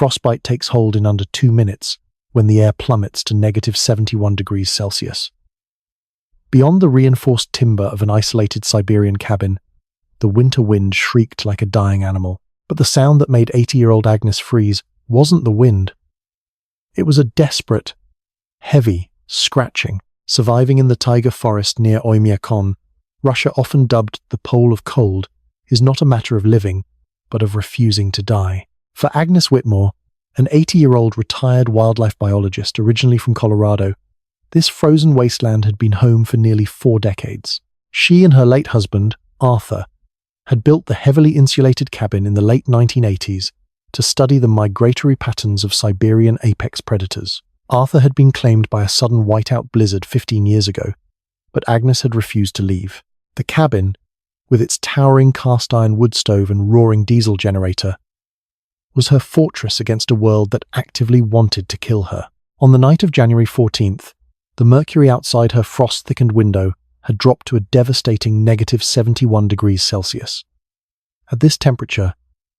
frostbite takes hold in under 2 minutes when the air plummets to -71 degrees Celsius. Beyond the reinforced timber of an isolated Siberian cabin, the winter wind shrieked like a dying animal. But the sound that made 80-year-old Agnes freeze wasn't the wind. It was a desperate, heavy scratching. Surviving in the taiga forest near Oymyakon, Russia often dubbed the Pole of Cold, is not a matter of living, but of refusing to die. For Agnes Whitmore, an 80-year-old retired wildlife biologist originally from Colorado, this frozen wasteland had been home for nearly 4 decades. She and her late husband, Arthur, had built the heavily insulated cabin in the late 1980s to study the migratory patterns of Siberian apex predators. Arthur had been claimed by a sudden whiteout blizzard 15 years ago, but Agnes had refused to leave. The cabin, with its towering cast-iron wood stove and roaring diesel generator, was her fortress against a world that actively wanted to kill her. On the night of January 14th, the mercury outside her frost-thickened window had dropped to a devastating -71 degrees Celsius. At this temperature,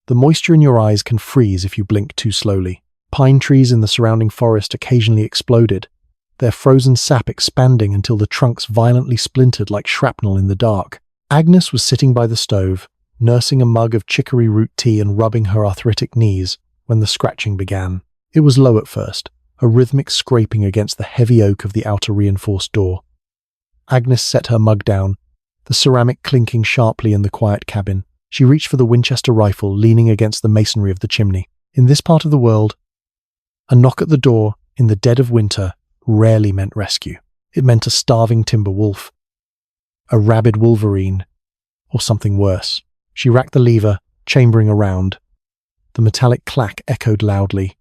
the moisture in your eyes can freeze if you blink too slowly. Pine trees in the surrounding forest occasionally exploded, their frozen sap expanding until the trunks violently splintered like shrapnel in the dark. Agnes was sitting by the stove, nursing a mug of chicory root tea and rubbing her arthritic knees when the scratching began. It was low at first, a rhythmic scraping against the heavy oak of the outer reinforced door. Agnes set her mug down, the ceramic clinking sharply in the quiet cabin. She reached for the Winchester rifle leaning against the masonry of the chimney. In this part of the world, a knock at the door in the dead of winter rarely meant rescue. It meant a starving timber wolf, a rabid wolverine, or something worse. She racked the lever, chambering around. The metallic clack echoed loudly.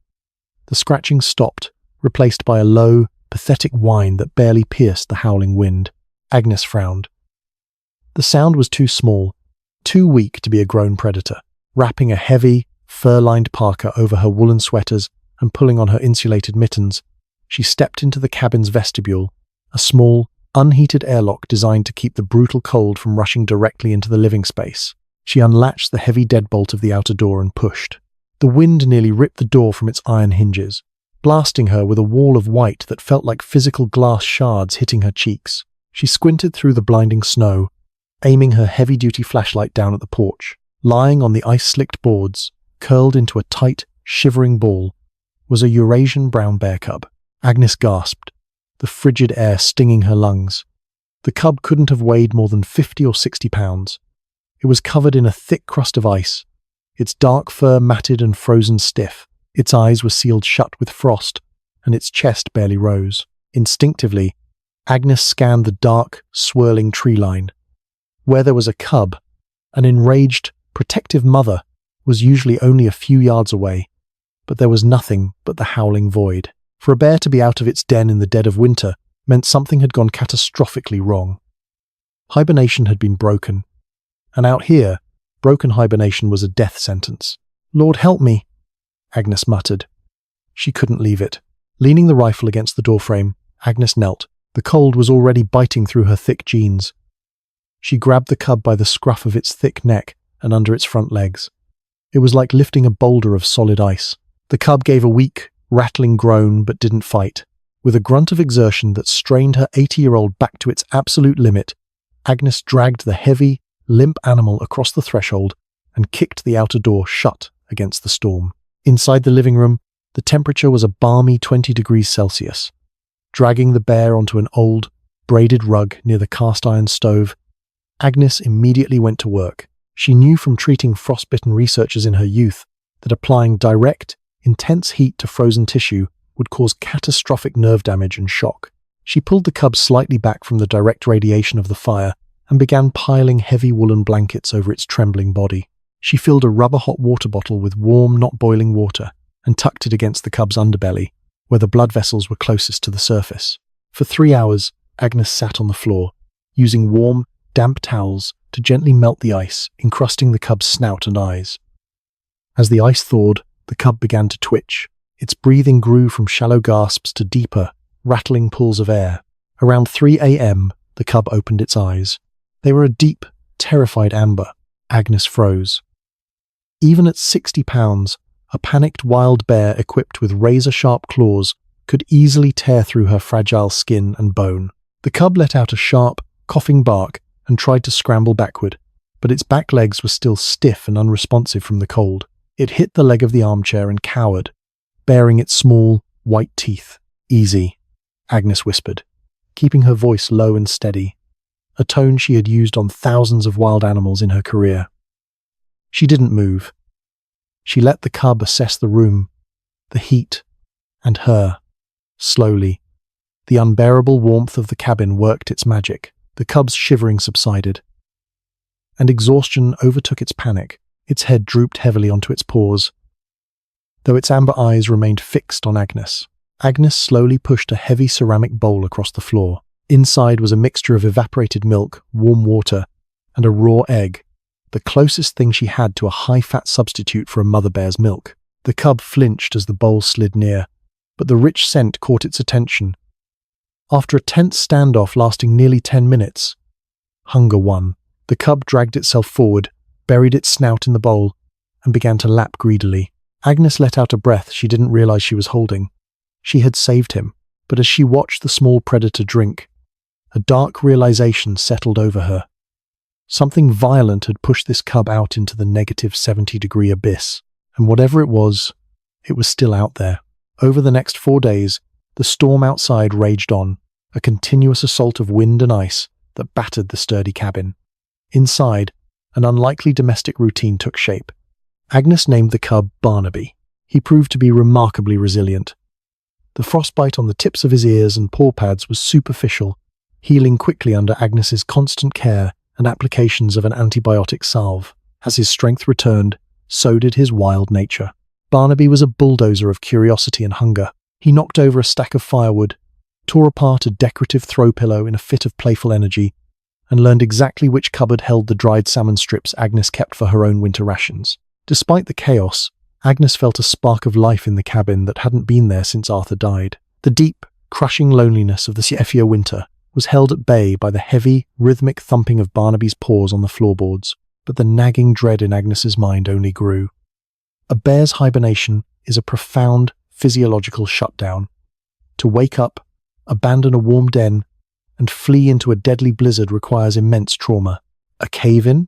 The scratching stopped, replaced by a low, pathetic whine that barely pierced the howling wind. Agnes frowned. The sound was too small, too weak to be a grown predator. Wrapping a heavy, fur-lined parka over her woolen sweaters and pulling on her insulated mittens, she stepped into the cabin's vestibule, a small, unheated airlock designed to keep the brutal cold from rushing directly into the living space. She unlatched the heavy deadbolt of the outer door and pushed. The wind nearly ripped the door from its iron hinges, blasting her with a wall of white that felt like physical glass shards hitting her cheeks. She squinted through the blinding snow, aiming her heavy-duty flashlight down at the porch. Lying on the ice-slicked boards, curled into a tight, shivering ball, was a Eurasian brown bear cub. Agnes gasped, the frigid air stinging her lungs. The cub couldn't have weighed more than 50 or 60 pounds. It was covered in a thick crust of ice, its dark fur matted and frozen stiff. Its eyes were sealed shut with frost, and its chest barely rose. Instinctively, Agnes scanned the dark, swirling tree line. Where there was a cub, an enraged, protective mother was usually only a few yards away, but there was nothing but the howling void. For a bear to be out of its den in the dead of winter meant something had gone catastrophically wrong. Hibernation had been broken, and out here, broken hibernation was a death sentence. "Lord help me," Agnes muttered. She couldn't leave it. Leaning the rifle against the doorframe, Agnes knelt. The cold was already biting through her thick jeans. She grabbed the cub by the scruff of its thick neck and under its front legs. It was like lifting a boulder of solid ice. The cub gave a weak, rattling groan but didn't fight. With a grunt of exertion that strained her 80-year-old back to its absolute limit, Agnes dragged the heavy, limp animal across the threshold and kicked the outer door shut against the storm. Inside the living room, the temperature was a balmy 20 degrees Celsius. Dragging the bear onto an old, braided rug near the cast-iron stove, Agnes immediately went to work. She knew from treating frostbitten researchers in her youth that applying direct, intense heat to frozen tissue would cause catastrophic nerve damage and shock. She pulled the cub slightly back from the direct radiation of the fire and began piling heavy woolen blankets over its trembling body. She filled a rubber-hot water bottle with warm, not boiling water and tucked it against the cub's underbelly, where the blood vessels were closest to the surface. For 3 hours, Agnes sat on the floor, using warm, damp towels to gently melt the ice, encrusting the cub's snout and eyes. As the ice thawed, the cub began to twitch. Its breathing grew from shallow gasps to deeper, rattling pulls of air. Around 3 a.m., the cub opened its eyes. They were a deep, terrified amber. Agnes froze. Even at 60 pounds, A panicked wild bear equipped with razor-sharp claws could easily tear through her fragile skin and bone. The cub let out a sharp, coughing bark and tried to scramble backward, but its back legs were still stiff and unresponsive from the cold. It hit the leg of the armchair and cowered, baring its small, white teeth. "Easy," Agnes whispered, keeping her voice low and steady, a tone she had used on thousands of wild animals in her career. She didn't move. She let the cub assess the room, the heat, and her. Slowly, the unbearable warmth of the cabin worked its magic. The cub's shivering subsided, and exhaustion overtook its panic. Its head drooped heavily onto its paws, though its amber eyes remained fixed on Agnes. Agnes slowly pushed a heavy ceramic bowl across the floor. Inside was a mixture of evaporated milk, warm water, and a raw egg, the closest thing she had to a high-fat substitute for a mother bear's milk. The cub flinched as the bowl slid near, but the rich scent caught its attention. After a tense standoff lasting nearly 10 minutes, hunger won. The cub dragged itself forward, buried its snout in the bowl, and began to lap greedily. Agnes let out a breath she didn't realize she was holding. She had saved him, but as she watched the small predator drink, a dark realization settled over her. Something violent had pushed this cub out into the negative 70-degree abyss, and whatever it was still out there. Over the next 4 days, the storm outside raged on, a continuous assault of wind and ice that battered the sturdy cabin. Inside, an unlikely domestic routine took shape. Agnes named the cub Barnaby. He proved to be remarkably resilient. The frostbite on the tips of his ears and paw pads was superficial, healing quickly under Agnes's constant care and applications of an antibiotic salve. As his strength returned, so did his wild nature. Barnaby was a bulldozer of curiosity and hunger. He knocked over a stack of firewood, tore apart a decorative throw pillow in a fit of playful energy, and learned exactly which cupboard held the dried salmon strips Agnes kept for her own winter rations. Despite the chaos, Agnes felt a spark of life in the cabin that hadn't been there since Arthur died. The deep, crushing loneliness of the Siberia winter was held at bay by the heavy, rhythmic thumping of Barnaby's paws on the floorboards, but the nagging dread in Agnes's mind only grew. A bear's hibernation is a profound physiological shutdown. To wake up, abandon a warm den, and flee into a deadly blizzard requires immense trauma. A cave-in?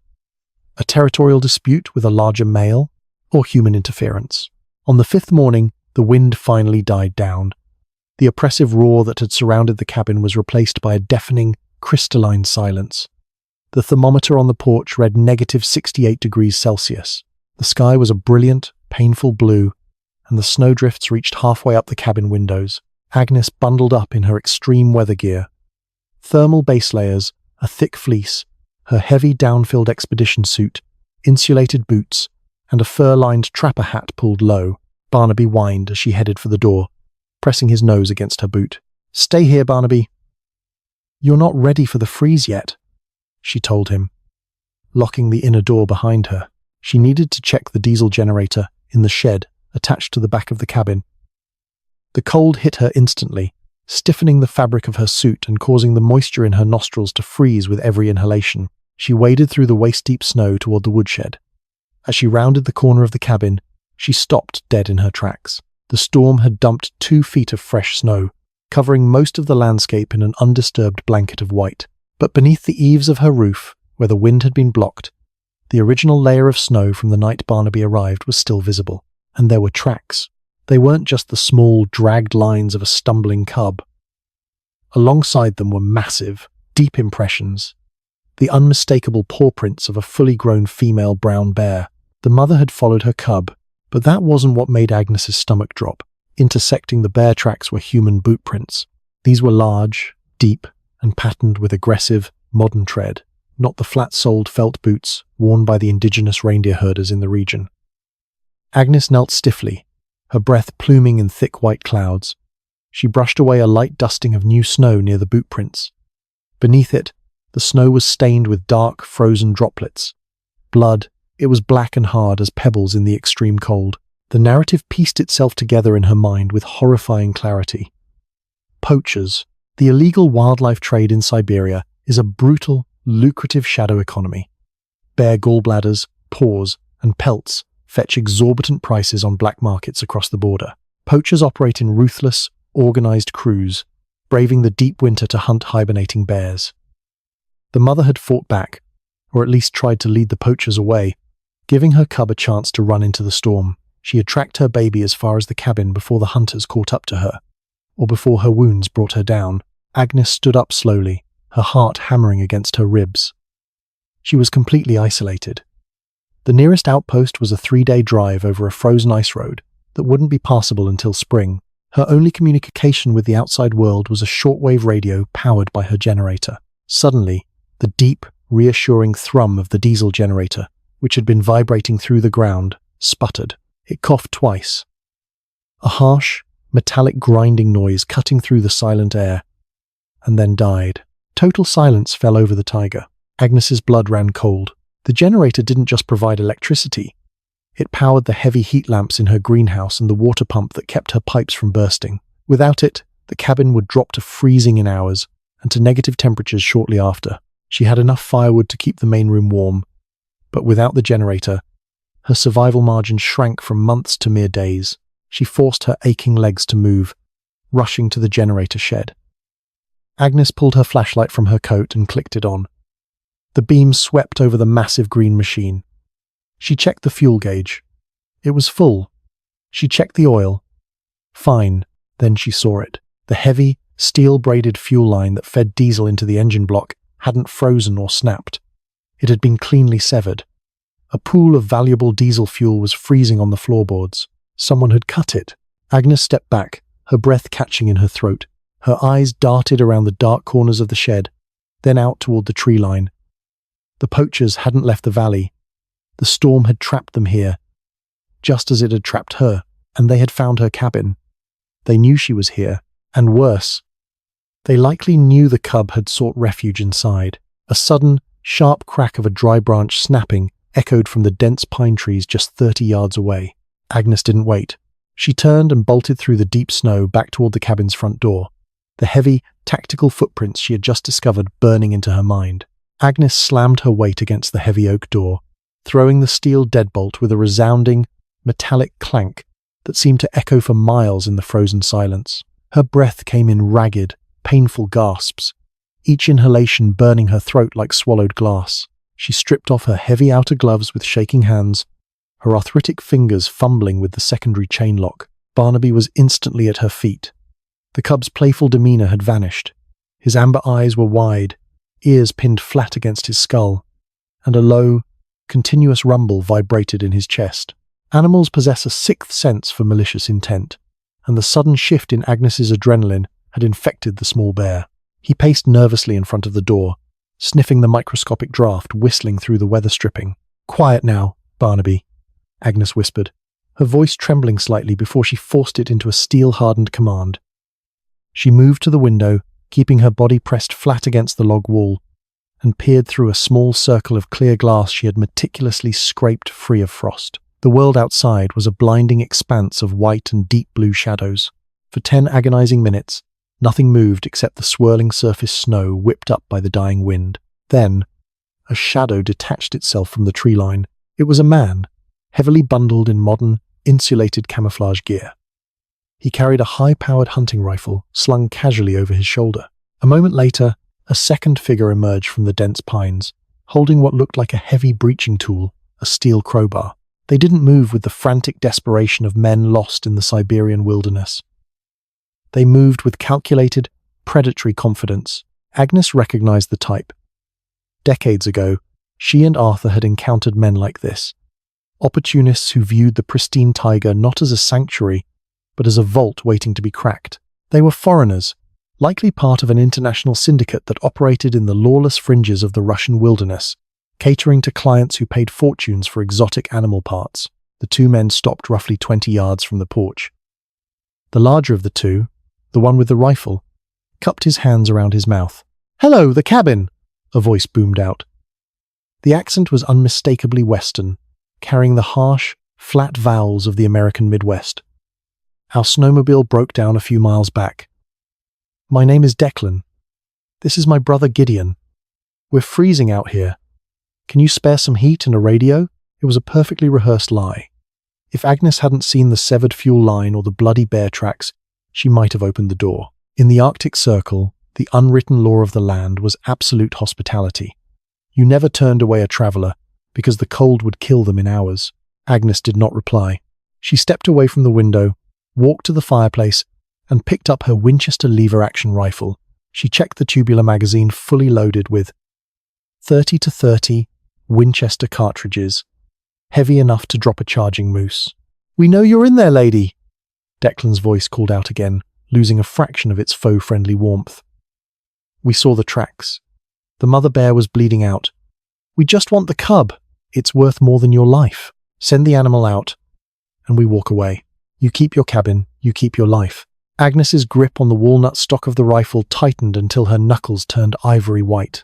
A territorial dispute with a larger male? Or human interference? On the 5th morning, the wind finally died down. The oppressive roar that had surrounded the cabin was replaced by a deafening, crystalline silence. The thermometer on the porch read negative 68 degrees Celsius. The sky was a brilliant, painful blue, and the snowdrifts reached halfway up the cabin windows. Agnes bundled up in her extreme weather gear. Thermal base layers, a thick fleece, her heavy down-filled expedition suit, insulated boots, and a fur-lined trapper hat pulled low. Barnaby whined as she headed for the door, pressing his nose against her boot. "Stay here, Barnaby." "You're not ready for the freeze yet," she told him, locking the inner door behind her. She needed to check the diesel generator in the shed attached to the back of the cabin. The cold hit her instantly, stiffening the fabric of her suit and causing the moisture in her nostrils to freeze with every inhalation. She waded through the waist-deep snow toward the woodshed. As she rounded the corner of the cabin, she stopped dead in her tracks. The storm had dumped 2 feet of fresh snow, covering most of the landscape in an undisturbed blanket of white. But beneath the eaves of her roof, where the wind had been blocked, the original layer of snow from the night Barnaby arrived was still visible. And there were tracks. They weren't just the small, dragged lines of a stumbling cub. Alongside them were massive, deep impressions, the unmistakable paw prints of a fully grown female brown bear. The mother had followed her cub, but that wasn't what made Agnes's stomach drop. Intersecting the bear tracks were human boot prints. These were large, deep, and patterned with aggressive, modern tread, not the flat-soled felt boots worn by the indigenous reindeer herders in the region. Agnes knelt stiffly, her breath pluming in thick white clouds. She brushed away a light dusting of new snow near the boot prints. Beneath it, the snow was stained with dark, frozen droplets. Blood. It was black and hard as pebbles in the extreme cold. The narrative pieced itself together in her mind with horrifying clarity. Poachers. The illegal wildlife trade in Siberia is a brutal, lucrative shadow economy. Bear gallbladders, paws, and pelts fetch exorbitant prices on black markets across the border. Poachers operate in ruthless, organized crews, braving the deep winter to hunt hibernating bears. The mother had fought back, or at least tried to lead the poachers away, giving her cub a chance to run into the storm. She had tracked her baby as far as the cabin before the hunters caught up to her, or before her wounds brought her down. Agnes stood up slowly, her heart hammering against her ribs. She was completely isolated. The nearest outpost was a 3-day drive over a frozen ice road that wouldn't be passable until spring. Her only communication with the outside world was a shortwave radio powered by her generator. Suddenly, the deep, reassuring thrum of the diesel generator, which had been vibrating through the ground, sputtered. It coughed twice. A harsh, metallic grinding noise cutting through the silent air, and then died. Total silence fell over the taiga. Agnes's blood ran cold. The generator didn't just provide electricity. It powered the heavy heat lamps in her greenhouse and the water pump that kept her pipes from bursting. Without it, the cabin would drop to freezing in hours and to negative temperatures shortly after. She had enough firewood to keep the main room warm, but without the generator, her survival margin shrank from months to mere days. She forced her aching legs to move, rushing to the generator shed. Agnes pulled her flashlight from her coat and clicked it on. The beam swept over the massive green machine. She checked the fuel gauge. It was full. She checked the oil. Fine. Then she saw it. The heavy, steel-braided fuel line that fed diesel into the engine block hadn't frozen or snapped. It had been cleanly severed. A pool of valuable diesel fuel was freezing on the floorboards. Someone had cut it. Agnes stepped back, her breath catching in her throat. Her eyes darted around the dark corners of the shed, then out toward the tree line. The poachers hadn't left the valley. The storm had trapped them here, just as it had trapped her, and they had found her cabin. They knew she was here, and worse, they likely knew the cub had sought refuge inside. A sudden, sharp crack of a dry branch snapping echoed from the dense pine trees just 30 yards away. Agnes didn't wait. She turned and bolted through the deep snow back toward the cabin's front door, the heavy, tactical footprints she had just discovered burning into her mind. Agnes slammed her weight against the heavy oak door, throwing the steel deadbolt with a resounding, metallic clank that seemed to echo for miles in the frozen silence. Her breath came in ragged, painful gasps, each inhalation burning her throat like swallowed glass. She stripped off her heavy outer gloves with shaking hands, her arthritic fingers fumbling with the secondary chain lock. Barnaby was instantly at her feet. The cub's playful demeanor had vanished. His amber eyes were wide, ears pinned flat against his skull, and a low, continuous rumble vibrated in his chest. Animals possess a sixth sense for malicious intent, and the sudden shift in Agnes's adrenaline had infected the small bear. He paced nervously in front of the door, sniffing the microscopic draft whistling through the weather stripping. "Quiet now, Barnaby," Agnes whispered, her voice trembling slightly before she forced it into a steel-hardened command. She moved to the window, keeping her body pressed flat against the log wall, and peered through a small circle of clear glass she had meticulously scraped free of frost. The world outside was a blinding expanse of white and deep blue shadows. For 10 agonizing minutes, nothing moved except the swirling surface snow whipped up by the dying wind. Then, a shadow detached itself from the tree line. It was a man, heavily bundled in modern, insulated camouflage gear. He carried a high-powered hunting rifle slung casually over his shoulder. A moment later, a second figure emerged from the dense pines, holding what looked like a heavy breaching tool, a steel crowbar. They didn't move with the frantic desperation of men lost in the Siberian wilderness. They moved with calculated, predatory confidence. Agnes recognized the type. Decades ago, she and Arthur had encountered men like this. Opportunists who viewed the pristine taiga not as a sanctuary, but as a vault waiting to be cracked. They were foreigners, likely part of an international syndicate that operated in the lawless fringes of the Russian wilderness, catering to clients who paid fortunes for exotic animal parts. The two men stopped roughly 20 yards from the porch. The larger of the two, the one with the rifle, cupped his hands around his mouth. "Hello, the cabin!" a voice boomed out. The accent was unmistakably Western, carrying the harsh, flat vowels of the American Midwest. "Our snowmobile broke down a few miles back. My name is Declan. This is my brother Gideon. We're freezing out here. Can you spare some heat and a radio?" It was a perfectly rehearsed lie. If Agnes hadn't seen the severed fuel line or the bloody bear tracks, she might have opened the door. In the Arctic Circle, the unwritten law of the land was absolute hospitality. You never turned away a traveller, because the cold would kill them in hours. Agnes did not reply. She stepped away from the window, walked to the fireplace, and picked up her Winchester lever-action rifle. She checked the tubular magazine fully loaded with 30 to 30 Winchester cartridges, heavy enough to drop a charging moose. "We know you're in there, lady!" Declan's voice called out again, losing a fraction of its faux-friendly warmth. We saw the tracks. The mother bear was bleeding out. "We just want the cub. It's worth more than your life. Send the animal out." And we walk away. You keep your cabin, you keep your life. Agnes's grip on the walnut stock of the rifle tightened until her knuckles turned ivory white.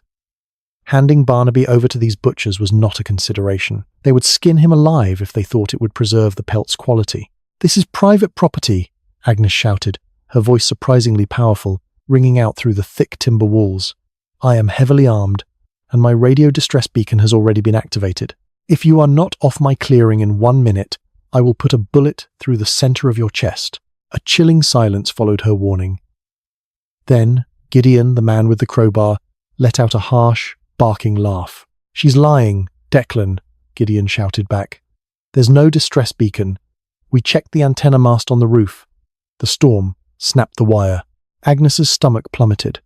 Handing Barnaby over to these butchers was not a consideration. They would skin him alive if they thought it would preserve the pelt's quality. "This is private property," Agnes shouted, her voice surprisingly powerful, ringing out through the thick timber walls. "I am heavily armed, and my radio distress beacon has already been activated. If you are not off my clearing in 1 minute, I will put a bullet through the center of your chest." A chilling silence followed her warning. Then Gideon, the man with the crowbar, let out a harsh, barking laugh. "She's lying, Declan," Gideon shouted back. "There's no distress beacon. We checked the antenna mast on the roof. The storm snapped the wire." Agnes's stomach plummeted.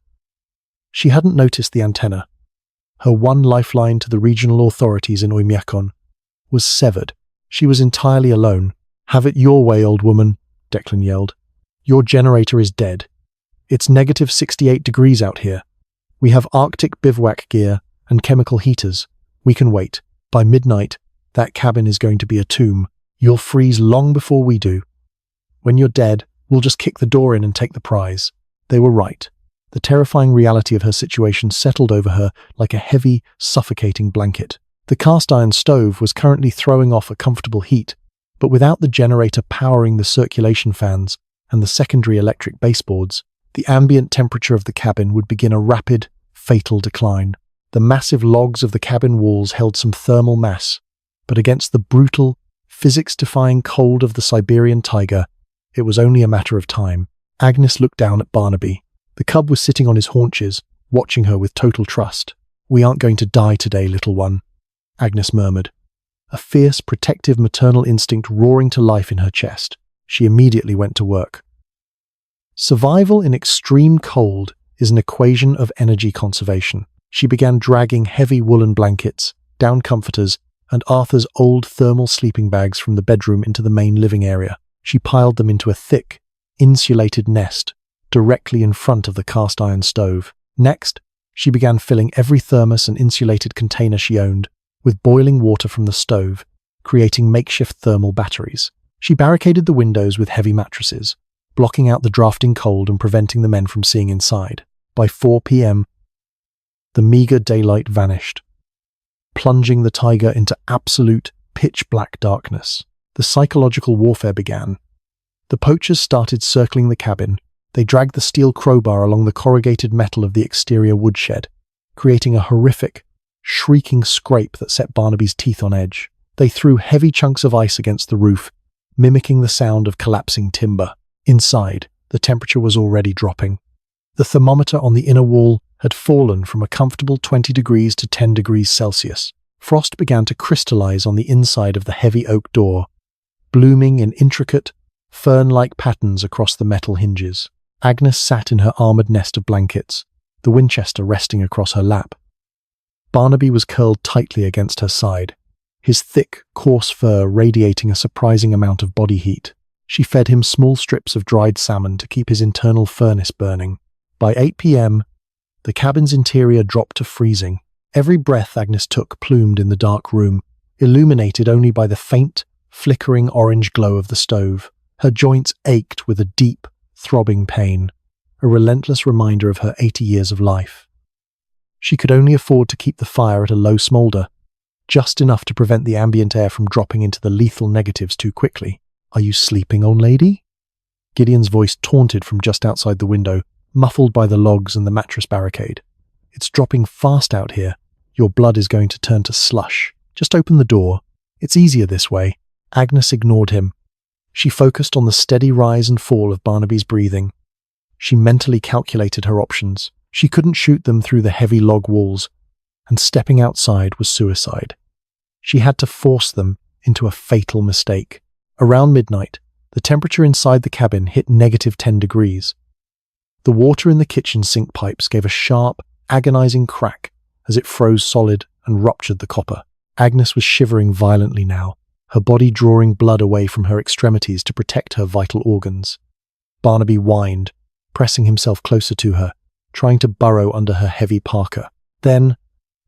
She hadn't noticed the antenna. Her one lifeline to the regional authorities in Oymyakon was severed. She was entirely alone. "Have it your way, old woman," Declan yelled. "Your generator is dead. It's negative 68 degrees out here. We have Arctic bivouac gear and chemical heaters. We can wait. By midnight, that cabin is going to be a tomb. You'll freeze long before we do. When you're dead, we'll just kick the door in and take the prize." They were right. The terrifying reality of her situation settled over her like a heavy, suffocating blanket. The cast-iron stove was currently throwing off a comfortable heat, but without the generator powering the circulation fans and the secondary electric baseboards, the ambient temperature of the cabin would begin a rapid, fatal decline. The massive logs of the cabin walls held some thermal mass, but against the brutal, physics-defying cold of the Siberian taiga, it was only a matter of time. Agnes looked down at Barnaby. The cub was sitting on his haunches, watching her with total trust. "We aren't going to die today, little one," Agnes murmured, a fierce, protective maternal instinct roaring to life in her chest. She immediately went to work. Survival in extreme cold is an equation of energy conservation. She began dragging heavy woolen blankets, down comforters, and Arthur's old thermal sleeping bags from the bedroom into the main living area. She piled them into a thick, insulated nest directly in front of the cast-iron stove. Next, she began filling every thermos and insulated container she owned with boiling water from the stove, creating makeshift thermal batteries. She barricaded the windows with heavy mattresses, blocking out the drafting cold and preventing the men from seeing inside. By 4 p.m., the meager daylight vanished, plunging the taiga into absolute pitch-black darkness. The psychological warfare began. The poachers started circling the cabin. They dragged the steel crowbar along the corrugated metal of the exterior woodshed, creating a horrific, shrieking scrape that set Barnaby's teeth on edge. They threw heavy chunks of ice against the roof, mimicking the sound of collapsing timber. Inside, the temperature was already dropping. The thermometer on the inner wall had fallen from a comfortable 20 degrees to 10 degrees Celsius. Frost began to crystallize on the inside of the heavy oak door, blooming in intricate, fern-like patterns across the metal hinges. Agnes sat in her armored nest of blankets, the Winchester resting across her lap. Barnaby was curled tightly against her side, his thick, coarse fur radiating a surprising amount of body heat. She fed him small strips of dried salmon to keep his internal furnace burning. By 8 p.m., the cabin's interior dropped to freezing. Every breath Agnes took plumed in the dark room, illuminated only by the faint, flickering orange glow of the stove. Her joints ached with a deep, throbbing pain, a relentless reminder of her 80 years of life. She could only afford to keep the fire at a low smolder, just enough to prevent the ambient air from dropping into the lethal negatives too quickly. "Are you sleeping, old lady?" Gideon's voice taunted from just outside the window, muffled by the logs and the mattress barricade. "It's dropping fast out here. Your blood is going to turn to slush. Just open the door. It's easier this way." Agnes ignored him. She focused on the steady rise and fall of Barnaby's breathing. She mentally calculated her options. She couldn't shoot them through the heavy log walls, and stepping outside was suicide. She had to force them into a fatal mistake. Around midnight, the temperature inside the cabin hit -10 degrees. The water in the kitchen sink pipes gave a sharp, agonizing crack as it froze solid and ruptured the copper. Agnes was shivering violently now, her body drawing blood away from her extremities to protect her vital organs. Barnaby whined, pressing himself closer to her, trying to burrow under her heavy parka. Then,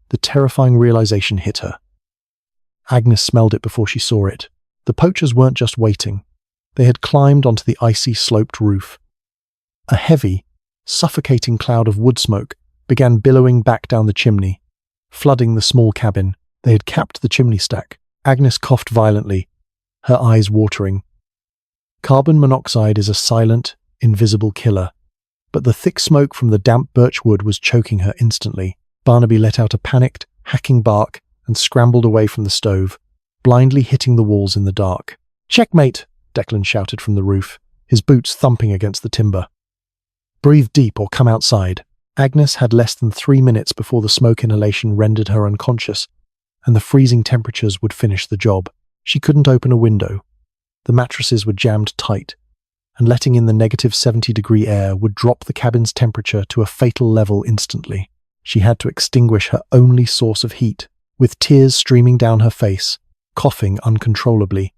the terrifying realization hit her. Agnes smelled it before she saw it. The poachers weren't just waiting. They had climbed onto the icy, sloped roof. A heavy, suffocating cloud of wood smoke began billowing back down the chimney, flooding the small cabin. They had capped the chimney stack. Agnes coughed violently, her eyes watering. Carbon monoxide is a silent, invisible killer, but the thick smoke from the damp birch wood was choking her instantly. Barnaby let out a panicked, hacking bark and scrambled away from the stove, blindly hitting the walls in the dark. "Checkmate!" Declan shouted from the roof, his boots thumping against the timber. "Breathe deep or come outside." Agnes had less than 3 minutes before the smoke inhalation rendered her unconscious, and the freezing temperatures would finish the job. She couldn't open a window. The mattresses were jammed tight, and letting in the -70-degree air would drop the cabin's temperature to a fatal level instantly. She had to extinguish her only source of heat. With tears streaming down her face, coughing uncontrollably,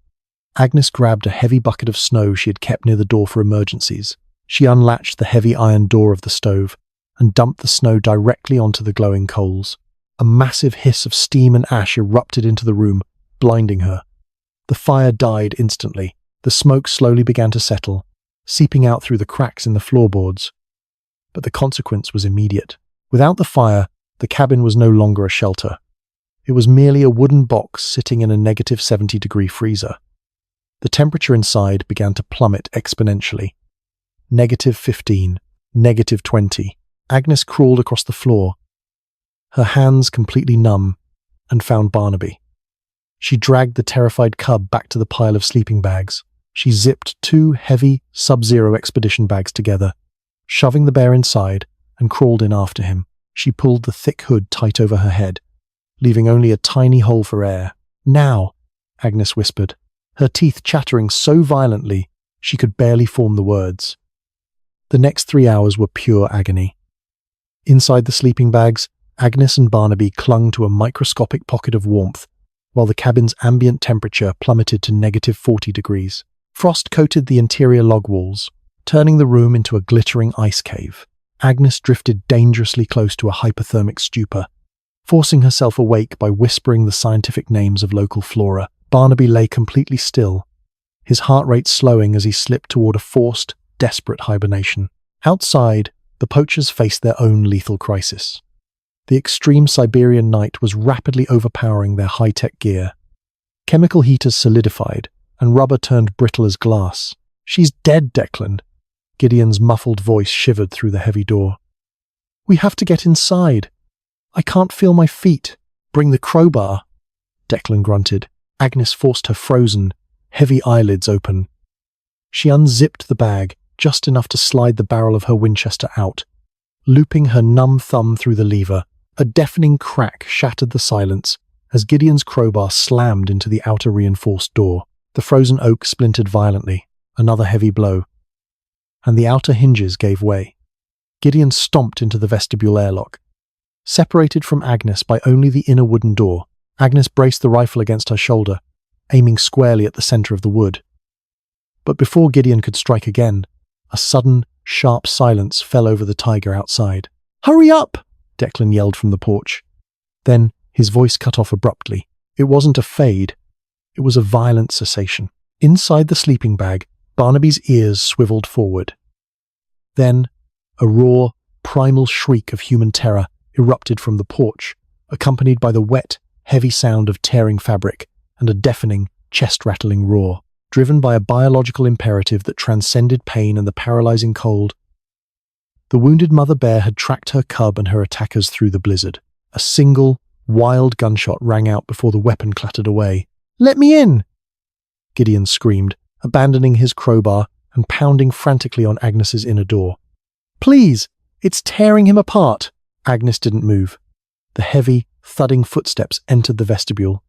Agnes grabbed a heavy bucket of snow she had kept near the door for emergencies. She unlatched the heavy iron door of the stove and dumped the snow directly onto the glowing coals. A massive hiss of steam and ash erupted into the room, blinding her. The fire died instantly. The smoke slowly began to settle, seeping out through the cracks in the floorboards. But the consequence was immediate. Without the fire, the cabin was no longer a shelter. It was merely a wooden box sitting in a -70-degree freezer. The temperature inside began to plummet exponentially. -15, -20. Agnes crawled across the floor, her hands completely numb, and found Barnaby. She dragged the terrified cub back to the pile of sleeping bags. She zipped 2 heavy Sub-Zero expedition bags together, shoving the bear inside, and crawled in after him. She pulled the thick hood tight over her head, leaving only a tiny hole for air. "Now," Agnes whispered, her teeth chattering so violently she could barely form the words. The next 3 hours were pure agony. Inside the sleeping bags, Agnes and Barnaby clung to a microscopic pocket of warmth, while the cabin's ambient temperature plummeted to -40 degrees. Frost coated the interior log walls, turning the room into a glittering ice cave. Agnes drifted dangerously close to a hypothermic stupor, forcing herself awake by whispering the scientific names of local flora. Barnaby lay completely still, his heart rate slowing as he slipped toward a forced, desperate hibernation. Outside, the poachers faced their own lethal crisis. The extreme Siberian night was rapidly overpowering their high-tech gear. Chemical heaters solidified, and rubber turned brittle as glass. "She's dead, Declan." Gideon's muffled voice shivered through the heavy door. "We have to get inside. I can't feel my feet." "Bring the crowbar," Declan grunted. Agnes forced her frozen, heavy eyelids open. She unzipped the bag, just enough to slide the barrel of her Winchester out, looping her numb thumb through the lever. A deafening crack shattered the silence as Gideon's crowbar slammed into the outer reinforced door. The frozen oak splintered violently, another heavy blow, and the outer hinges gave way. Gideon stomped into the vestibule airlock. Separated from Agnes by only the inner wooden door, Agnes braced the rifle against her shoulder, aiming squarely at the center of the wood. But before Gideon could strike again, a sudden, sharp silence fell over the tiger outside. "Hurry up!" Declan yelled from the porch. Then his voice cut off abruptly. It wasn't a fade. It was a violent cessation. Inside the sleeping bag, Barnaby's ears swiveled forward. Then, a raw, primal shriek of human terror erupted from the porch, accompanied by the wet, heavy sound of tearing fabric and a deafening, chest-rattling roar. Driven by a biological imperative that transcended pain and the paralyzing cold, the wounded mother bear had tracked her cub and her attackers through the blizzard. A single, wild gunshot rang out before the weapon clattered away. "Let me in!" Gideon screamed, abandoning his crowbar and pounding frantically on Agnes's inner door. "Please! It's tearing him apart!" Agnes didn't move. The heavy, thudding footsteps entered the vestibule.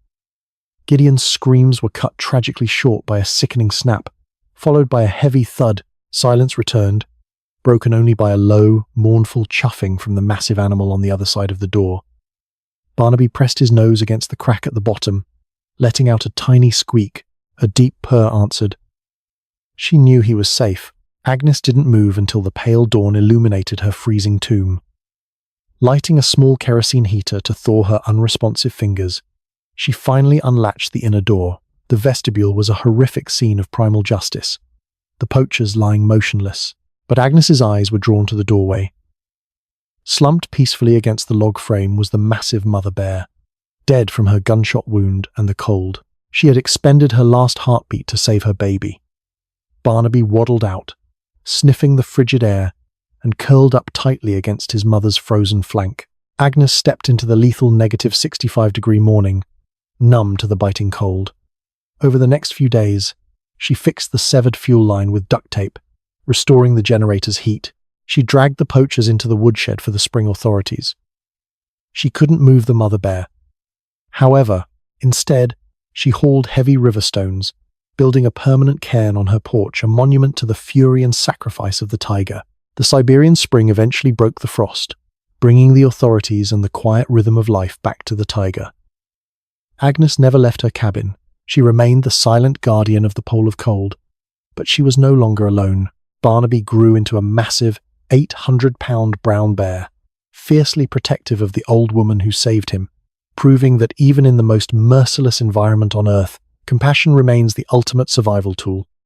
Gideon's screams were cut tragically short by a sickening snap, followed by a heavy thud. Silence returned, broken only by a low, mournful chuffing from the massive animal on the other side of the door. Barnaby pressed his nose against the crack at the bottom, letting out a tiny squeak. A deep purr answered. She knew he was safe. Agnes didn't move until the pale dawn illuminated her freezing tomb. Lighting a small kerosene heater to thaw her unresponsive fingers, she finally unlatched the inner door. The vestibule was a horrific scene of primal justice, the poachers lying motionless, but Agnes's eyes were drawn to the doorway. Slumped peacefully against the log frame was the massive mother bear, dead from her gunshot wound and the cold. She had expended her last heartbeat to save her baby. Barnaby waddled out, sniffing the frigid air, and curled up tightly against his mother's frozen flank. Agnes stepped into the lethal negative 65-degree morning, numb to the biting cold. Over the next few days, she fixed the severed fuel line with duct tape, restoring the generator's heat. She dragged the poachers into the woodshed for the spring authorities. She couldn't move the mother bear. However, instead, she hauled heavy river stones, building a permanent cairn on her porch, a monument to the fury and sacrifice of the tiger. The Siberian spring eventually broke the frost, bringing the authorities and the quiet rhythm of life back to the tiger. Agnes never left her cabin. She remained the silent guardian of the pole of cold, but she was no longer alone. Barnaby grew into a massive, 800-pound brown bear, fiercely protective of the old woman who saved him, proving that even in the most merciless environment on Earth, compassion remains the ultimate survival tool.